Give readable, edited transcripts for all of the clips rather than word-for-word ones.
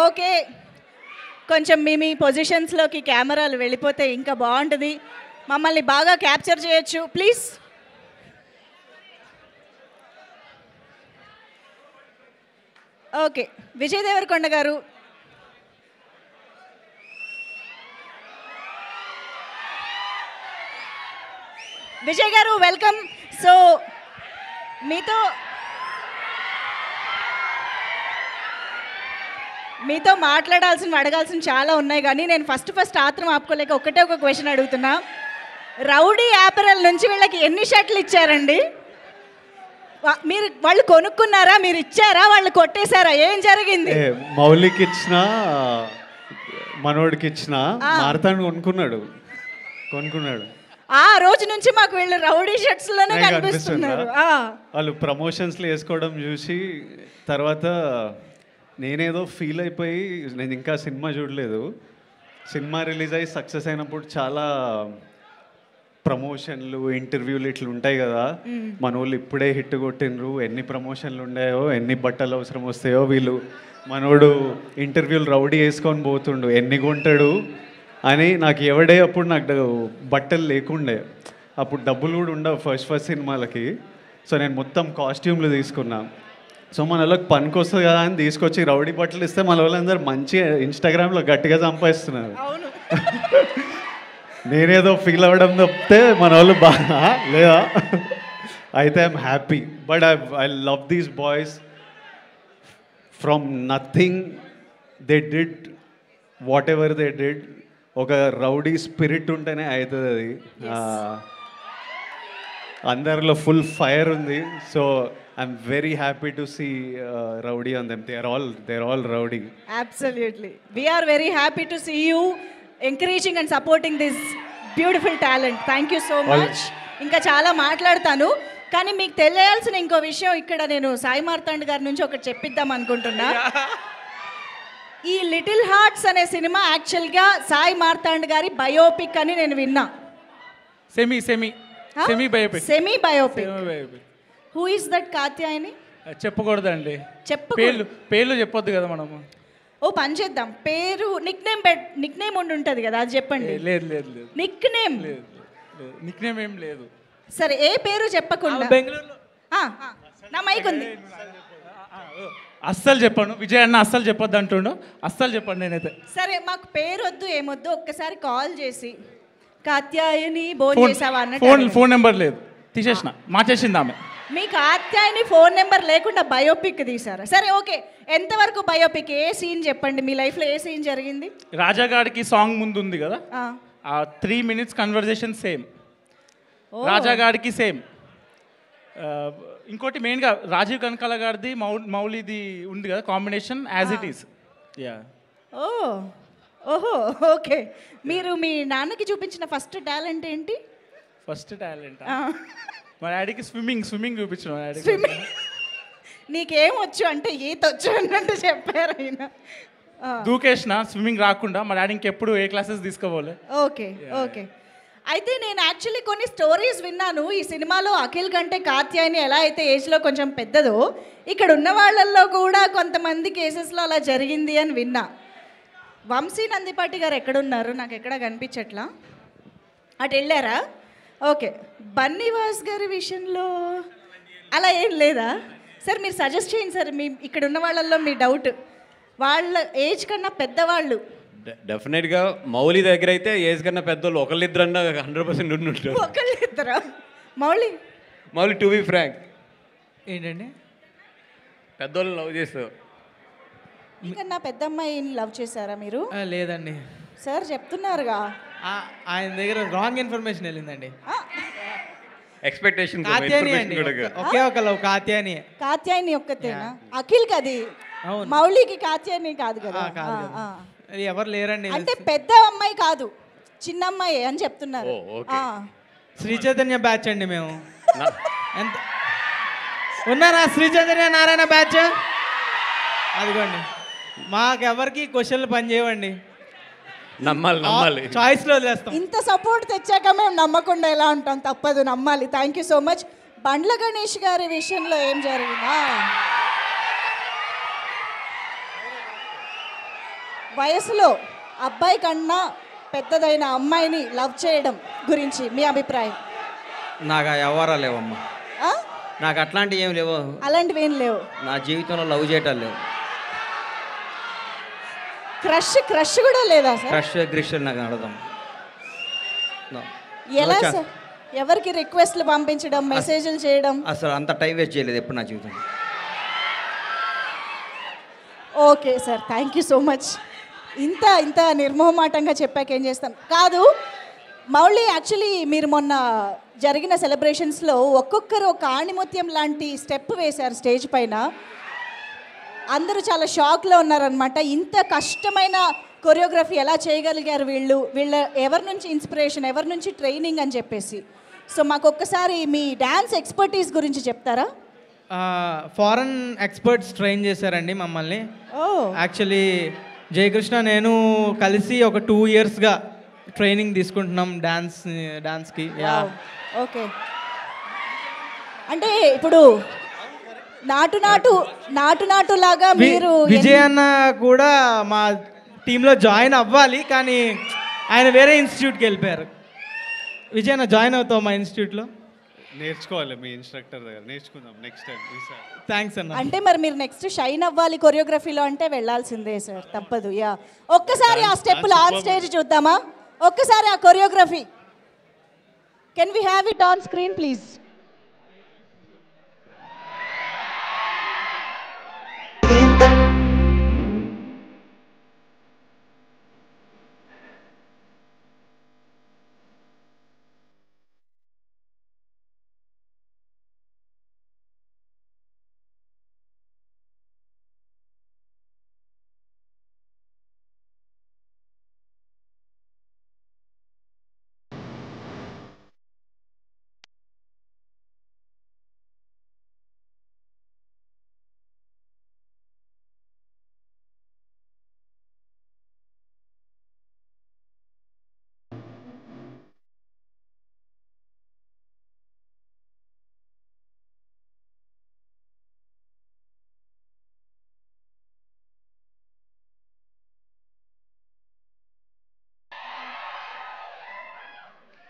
Okay, కొంచెం మీ పొజిషన్స్లోకి కెమెరాలు వెళ్ళిపోతే ఇంకా బాగుంటుంది, మమ్మల్ని బాగా క్యాప్చర్ చేయొచ్చు ప్లీజ్. ఓకే, విజయ్ దేవరకొండ గారు. విజయ్ గారు వెల్కమ్. సో మీతో మాట్లాడాల్సిన అడగాల్సిన చాలా ఉన్నాయి, కానీ నేను ఫస్ట్ ఆత్రం ఆపుకోలేక ఒకటే ఒక క్వశ్చన్ అడుగుతున్నా. రౌడీ యాపరల్ నుంచి వీళ్ళకి ఎన్ని షర్ట్లు ఇచ్చారండి? వాళ్ళు కొనుక్కున్నారా, మీరు ఇచ్చారా, వాళ్ళు కొట్టేశారా, ఏం జరిగింది? మౌలికి ఇచ్చిన, మనోడికి ఇచ్చిన, మార్తాండ్ కొనుక్కున్నాడు. ఆ రోజు నుంచి మాకు వీళ్ళు రౌడీ షర్ట్స్ లోనే కనిపిస్తున్నారు. వాళ్ళు ప్రమోషన్స్లో వేసుకోవడం చూసి తర్వాత నేనేదో ఫీల్ అయిపోయి, నేను ఇంకా సినిమా చూడలేదు, సినిమా రిలీజ్ అయ్యి సక్సెస్ అయినప్పుడు చాలా ప్రమోషన్లు, ఇంటర్వ్యూలు ఇట్లా ఉంటాయి కదా, మన వాళ్ళు ఇప్పుడే హిట్ కొట్టినరు, ఎన్ని ప్రమోషన్లు ఉన్నాయో, ఎన్ని బట్టలు అవసరం వస్తాయో, వీళ్ళు మనోడు ఇంటర్వ్యూలు రౌడీ వేసుకొని పోతుండు, ఎన్ని కొంటాడు అని. నాకు ఎవడే అప్పుడు నాకు బట్టలు లేకుండే, అప్పుడు డబ్బులు కూడా ఉండవు ఫస్ట్ సినిమాలకి. సో నేను మొత్తం కాస్ట్యూమ్లు తీసుకున్నా. సో మన వాళ్ళకి పనికి వస్తుంది కదా అని తీసుకొచ్చి రౌడీ బట్టలు ఇస్తే మన వాళ్ళందరూ మంచిగా ఇన్స్టాగ్రామ్లో గట్టిగా సంపాదిస్తున్నారు. నేనేదో ఫీల్ అవ్వడం తప్పితే మన వాళ్ళు బాగా లేదా. అయితే I'm happy, but I love these boys. From nothing they did whatever they did. ఒక రౌడీ స్పిరిట్ ఉంటేనే అవుతుంది అది. అందరిలో ఫుల్ ఫైర్ ఉంది. So I'm very happy to see rowdy on them. They are all rowdy. Absolutely. We are very happy to see you encouraging and supporting this beautiful talent. Thank you so much. ఇంకా చాలా మాట్లాడతాను, కానీ మీకు తెలియాల్సిన ఇంకో విషయం ఇక్కడ నేను సాయి మార్తాండ్ గారి నుంచి ఒకటి చెప్పిద్దాం అనుకుంటున్నా. ఈ లిటిల్ హార్ట్స్ అనే సినిమా యాక్చువల్గా సాయి మార్తాండ్ గారి బయోపిక్ అని నేను విన్నా. Semi biopic. Who is that Katyayani? చెప్పకూడదండి, పేర్లు చెప్పొద్దు కదా మనము. ఓ పని చేద్దాం, పేరు నిక్ నేమ్ ఉంటుంది కదా, అది చెప్పండి. లేదు నిక్ నేమ్ ఏం లేదు. సరే, ఏ పేరు చెప్పకుండా. బెంగళూరులో నా మైక్ ఉంది. అస్సలు చెప్పండు విజయ్ అన్న, అస్సలు చెప్పొద్దు అంటుండు, అస్సలు చెప్పండి. నేనైతే సరే, మాకు పేరు వద్దు ఏమొద్దు, ఒక్కసారి కాల్ చేసి కాత్యాయని భోజనం చేసావా అన్నట్టు. ఫోన్ నెంబర్ లేదు, తీసేసిన, మార్చేసింది ఆమె. మీ కాత్యాయని ఫోన్ నెంబర్ లేకుండా బయోపిక్ తీసారా? సరే ఓకే, ఎంతవరకు బయోపిక్? ఏ సీన్ చెప్పండి, మీ లైఫ్లో ఏ సీన్ జరిగింది? రాజాగాడికి సాంగ్ ముందు ఉంది కదా, ఆ 3 minutes కన్వర్జేషన్ సేమ్. రాజాగాడికి సేమ్. ఇంకోటి మెయిన్గా రాజీవ్ కనకాల గారిది మౌలిది ఉంది కదా, కాంబినేషన్ యాజ్ ఇట్ ఈస్. ఓహో ఓకే. మీరు మీ నాన్నకి చూపించిన ఫస్ట్ టాలెంట్ ఏంటి? ఫస్ట్ టాలెంట్ మా డాడీకి స్విమ్మింగ్ చూపించిన. నీకేమొచ్చు అంటే ఈత వచ్చు అన్నట్టు చెప్పారు ఆయన. దూకేసిన, స్విమ్మింగ్ రాకుండా. మా డాడీ ఇంకెప్పుడు ఏ క్లాసెస్ తీసుకోవాలి. ఓకే. అయితే నేను యాక్చువల్లీ కొన్ని స్టోరీస్ విన్నాను. ఈ సినిమాలో అఖిల్ కంటే కాత్యాయని ఎలా అయితే ఏజ్లో కొంచెం పెద్దదో, ఇక్కడ ఉన్న వాళ్ళల్లో కూడా కొంతమంది కేసెస్లో అలా జరిగింది అని విన్నా. వంశీ నందిపాటి గారు ఎక్కడున్నారు? నాకు ఎక్కడ కనిపించట్లా. అటు వెళ్ళారా? ఓకే. బన్నీవాస్ గారి విషయంలో అలా ఏం లేదా? సార్ మీరు సజెస్ట్ చేయండి సార్, మీ ఇక్కడ ఉన్న వాళ్ళల్లో మీ డౌట్. వాళ్ళ ఏజ్ కన్నా పెద్దవాళ్ళు డెఫినెట్గా మౌలి దగ్గర అయితే ఏజ్ కన్నా పెద్దోళ్ళు ఒకళ్ళిద్దరన్నా 100% ఉండుంటారు. ఒకళ్ళిద్దరా? మౌలి టు బి ఫ్రాంక్ ఏంటండి, పెద్దోళ్ళు లవ్ చేస్తారు. ఇంకా నా పెద్ద అమ్మాయిని లవ్ చేశారా మీరు? లేదండి సార్, చెప్తున్నారుగా. ఆయన దగ్గర రాంగ్ ఇన్ఫర్మేషన్ వెళ్ళిందండి. ఎక్స్పెక్టేషన్ ఒకే ఒక లవ్ కాత్యాయని ఒక్కతేనా? అఖిల్కి అది, మౌలికి కాత్యాయని కాదు కదా. ఎవరు లేరండి. అంటే పెద్ద అమ్మాయి కాదు, చిన్న అమ్మాయి అని చెప్తున్నారు. శ్రీ చైతన్య బ్యాచ్ అండి మేము. ఎంత ఉన్నారా శ్రీ చైతన్య నారాయణ బ్యాచ్? అదిగోండి, మాకెవరికి క్వశ్చన్లు పని చేయవండి. నమ్మాలి చాయిస్లో వదిలేస్తాం. ఇంత సపోర్ట్ తెచ్చాక మేము నమ్మకుండా ఎలా ఉంటాం, తప్పదు, నమ్మాలి. Thank you so much. Bandla Ganesh గారి విషయంలో ఏం జరిగిందా? వయసులో అబ్బాయి కన్నా పెద్దదైన అమ్మాయిని లవ్ చేయడం గురించి మీ అభిప్రాయం? నాకు ఆ వ్యవహారాలు లేవమ్మా. ఆ? నాకు అట్లాంటివి ఏం లేవు. అలాంటివి ఏం లేవు. నా జీవితంలో లవ్ చేయటాలు లేవు. క్రష్ కూడా లేదా సార్? క్రష్ గ్రిష్ నాకు అడదాం. ఎలా సార్? ఎవరికి రిక్వెస్ట్లు పంపించడం, మెసేజ్లు చేయడం? అసలు అంత టైం వేస్ట్ చేయలేదు ఎప్పుడు నా జీవితం. Okay sir, thank you so much. ఇంత నిర్మోహమాటంగా చెప్పాక ఏం చేస్తాం. కాదు మౌళి, యాక్చువల్లీ మీరు మొన్న జరిగిన సెలబ్రేషన్స్లో ఒక్కొక్కరు ఒక ఆణిముత్యం లాంటి స్టెప్ వేశారు స్టేజ్ పైన. అందరూ చాలా షాక్లో ఉన్నారనమాట. ఇంత కష్టమైన కొరియోగ్రఫీ ఎలా చేయగలిగారు వీళ్ళ ఎవరి నుంచి ఇన్స్పిరేషన్, ఎవరి నుంచి ట్రైనింగ్ అని చెప్పేసి. సో మాకు ఒక్కసారి మీ డ్యాన్స్ ఎక్స్పర్టీస్ గురించి చెప్తారా? ఫారెన్ ఎక్స్పర్ట్స్ ట్రైన్ చేశారండి మమ్మల్ని. ఓ, యాక్చువల్లీ జయకృష్ణ నేను కలిసి ఒక 2 yearsగా ట్రైనింగ్ తీసుకుంటున్నాం డాన్స్కి. ఓకే. అంటే ఇప్పుడు నాటు లాగా మీరు విజయ్ అన్న కూడా మా టీంలో జాయిన్ అవ్వాలి, కానీ ఆయన వేరే ఇన్స్టిట్యూట్కి వెళ్ళిపోయారు. విజయ్ అన్న జాయిన్ అవుతావు మా ఇన్స్టిట్యూట్లో? నేర్చుకోవాలి మీ ఇన్స్ట్రక్టర్ దగ్గర, నేర్చుకుందాం నెక్స్ట్ టైం. థ్యాంక్స్ అన్న. అంటే మరి మీరు నెక్స్ట్ షైన్ అవ్వాలి కొరియోగ్రఫీలో అంటే వెళ్ళాల్సిందే సార్, తప్పదు. యా, ఒక్కసారి ఆ స్టెప్పులు ఆన్ స్టేజ్ చూద్దామా? ఒక్కసారి ఆ choreography can we have it on screen please?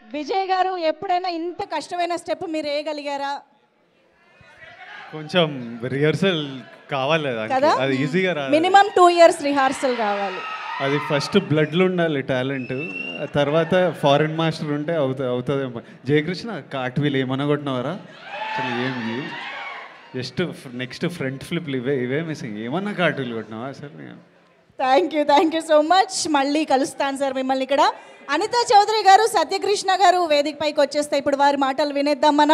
Vijay గారు, ఎప్పుడైనా ఇంత కష్టమైన స్టెప్ మీరు వేయగలిగారా? కొంచెం రిహర్సల్ కావాలి కదా, అది ఈజీగా రాదు. మినిమం 2 years రిహార్సల్ కావాలి. అది ఫస్ట్ బ్లడ్లో ఉండాలి టాలెంట్, తర్వాత ఫారెన్ మాస్టర్ ఉంటే అవుతుందేమో. జయకృష్ణ కార్ట్వీల్ ఏమన్నా కొట్టినవారా? అసలు ఏం జస్ట్ నెక్స్ట్ ఫ్రంట్ ఫ్లిప్లు ఇవే మిస్సింగ్. ఏమన్నా కార్ట్వీల్ కొట్టినావా అసలు? Thank you so much. మళ్ళీ కలుస్తాను సార్ మిమ్మల్ని ఇక్కడ. అనితా చౌదరి గారు, సత్యకృష్ణ గారు వేదిక పైకి వచ్చేస్తే ఇప్పుడు వారి మాటలు వినేద్దాం మనం.